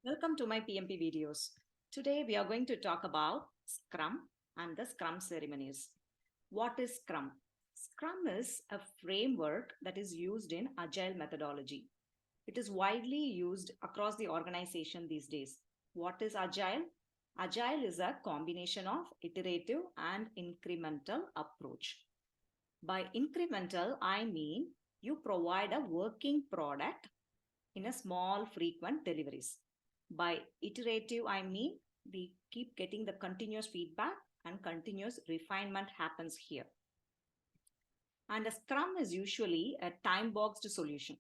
Welcome to my PMP videos. Today we are going to talk about Scrum and the Scrum ceremonies. What is Scrum? Scrum is a framework that is used in Agile methodology. It is widely used across the organization these days. What is Agile? Agile is a combination of iterative and incremental approach. By incremental, I mean you provide a working product in a small frequent deliveries. By iterative, I mean we keep getting the continuous feedback and continuous refinement happens here. And a Scrum is usually a time boxed solution.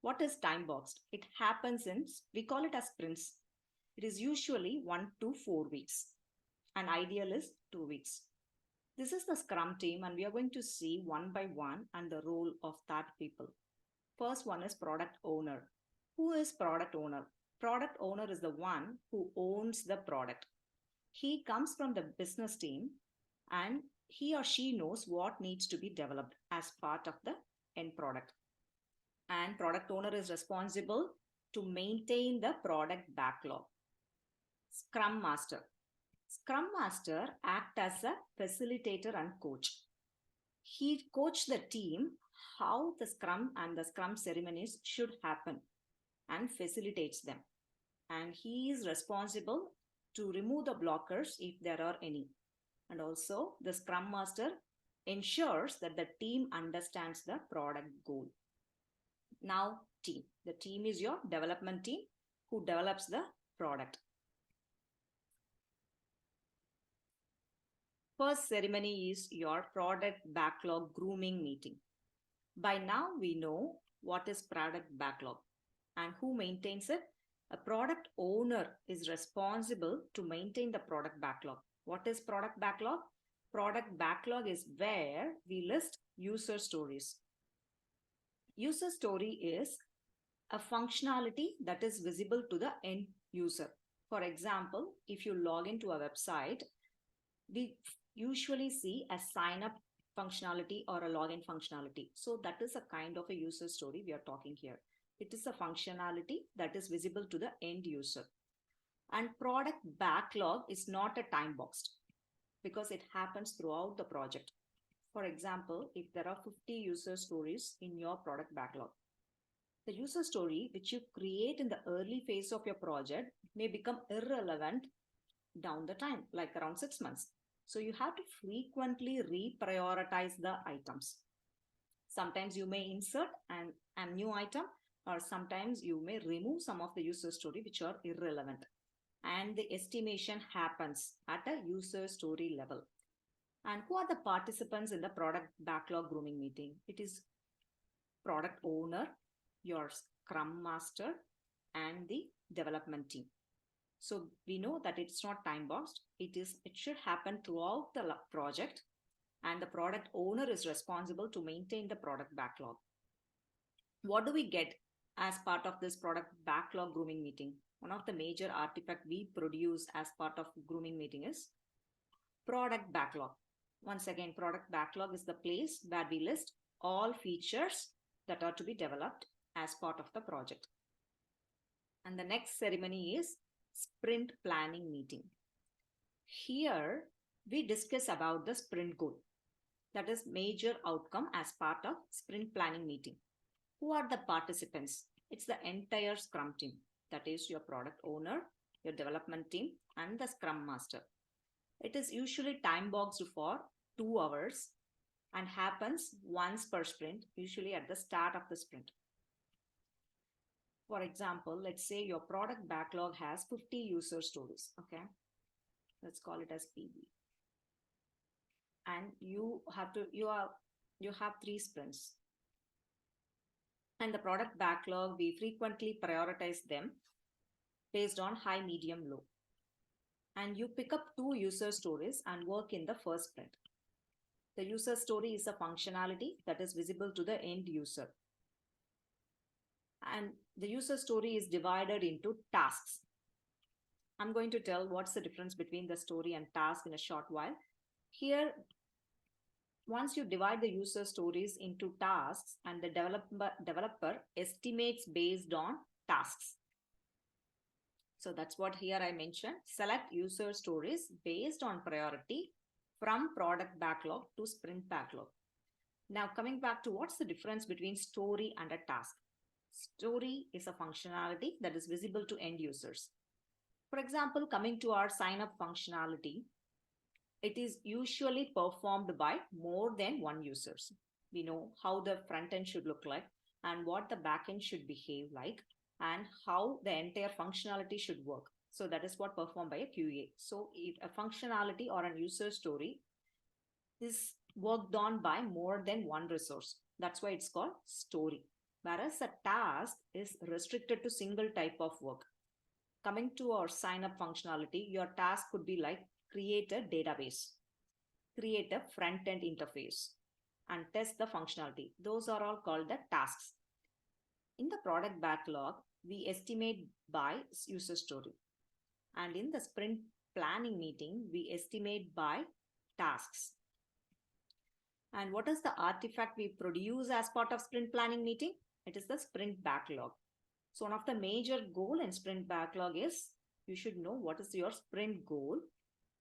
What is time boxed? It happens in, we call it as sprints. It is usually 1 to 4 weeks. And ideal is 2 weeks. This is the Scrum team, and we are going to see one by one and the role of that people. First one is product owner. Who is product owner? Product owner is the one who owns the product. He comes from the business team and he or she knows what needs to be developed as part of the end product. And product owner is responsible to maintain the product backlog. Scrum Master. Scrum Master acts as a facilitator and coach. He coaches the team how the Scrum and the Scrum ceremonies should happen and facilitates them. And he is responsible to remove the blockers if there are any. And also the Scrum Master ensures that the team understands the product goal. Now team. The team is your development team who develops the product. First ceremony is your product backlog grooming meeting. By now we know what is product backlog and who maintains it. A product owner is responsible to maintain the product backlog. What is product backlog? Product backlog is where we list user stories. User story is a functionality that is visible to the end user. For example, if you log into a website, we usually see a sign up functionality or a login functionality. So that is a kind of a user story we are talking here. It is a functionality that is visible to the end user. And product backlog is not a time boxed because it happens throughout the project. For example, if there are 50 user stories in your product backlog, the user story which you create in the early phase of your project may become irrelevant down the time, like around 6 months. So you have to frequently reprioritize the items. Sometimes you may insert a new item, or sometimes you may remove some of the user story which are irrelevant. And the estimation happens at a user story level. And who are the participants in the product backlog grooming meeting? It is product owner, your Scrum Master, and the development team. So we know that it's not time boxed. It should happen throughout the project, and the product owner is responsible to maintain the product backlog. What do we get as part of this product backlog grooming meeting? One of the major artifacts we produce as part of grooming meeting is product backlog. Once again, product backlog is the place where we list all features that are to be developed as part of the project. And the next ceremony is sprint planning meeting. Here we discuss about the sprint goal, that is major outcome as part of sprint planning meeting. Who are the participants? It's the entire Scrum team, that is your product owner, your development team, and the Scrum Master. It is usually time boxed for 2 hours and happens once per sprint, usually at the start of the sprint. For example, let's say your product backlog has 50 user stories. Okay, let's call it as PB. And you have 3 sprints. And the product backlog, we frequently prioritize them based on high, medium, low. And you pick up 2 user stories and work in the first sprint. The user story is a functionality that is visible to the end user. And the user story is divided into tasks. I'm going to tell what's the difference between the story and task in a short while. Here, once you divide the user stories into tasks and the developer estimates based on tasks. So that's what here I mentioned. Select user stories based on priority from product backlog to sprint backlog. Now coming back to what's the difference between story and a task. Story is a functionality that is visible to end users. For example, coming to our sign up functionality, it is usually performed by more than one users. We know how the front end should look like and what the back end should behave like and how the entire functionality should work. So that is what performed by a QA. So if a functionality or a user story is worked on by more than one resource. That's why it's called story. Whereas a task is restricted to single type of work. Coming to our sign up functionality, your task could be like create a database, create a front end interface, and test the functionality. Those are all called the tasks. In the product backlog, we estimate by user story. And in the sprint planning meeting, we estimate by tasks. And what is the artifact we produce as part of sprint planning meeting? It is the sprint backlog. So one of the major goal in sprint backlog is you should know what is your sprint goal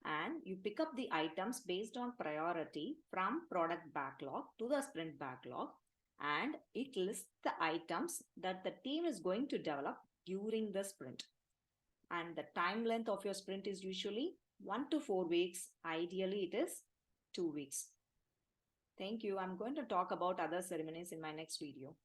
and you pick up the items based on priority from product backlog to the sprint backlog, and it lists the items that the team is going to develop during the sprint. And the time length of your sprint is usually 1 to 4 weeks. Ideally, it is 2 weeks. Thank you. I'm going to talk about other ceremonies in my next video.